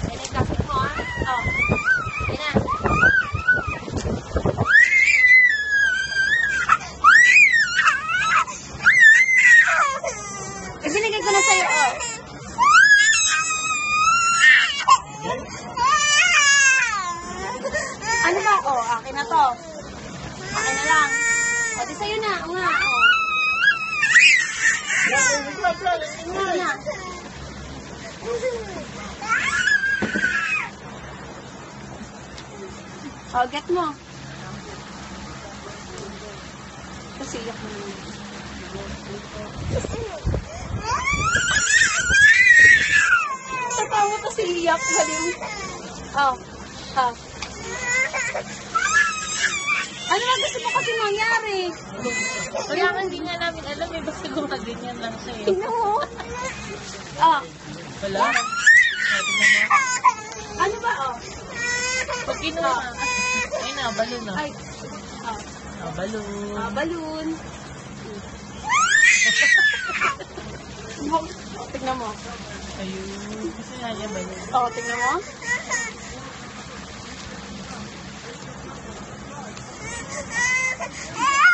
Yan yung kapit mo, ha? Oh. Yan na. Ibinigay ko na sa'yo, oh. Ano ba? Oh, akin na to. Akin na lang. O, di sa'yo na. O nga, oh. Ito na. O, get mo. Kasi iyak mo naman. Tatawa kasi iyak. Galing. Oh. Oh. Ano ba gusto mo kasi nangyari? Kaya hindi nga namin alam eh, basta gumaganyan lang siya eh. Tingnan mo. Oh. Wala. Tingnan mo. Ano ba, oh? Pag kinuha. Ay na, balon na. Ay. Oh. Balon. Balloon. Oh, tingnan mo. Ayun. Gusto nga niya balon. Oh, tingnan mo. Ah!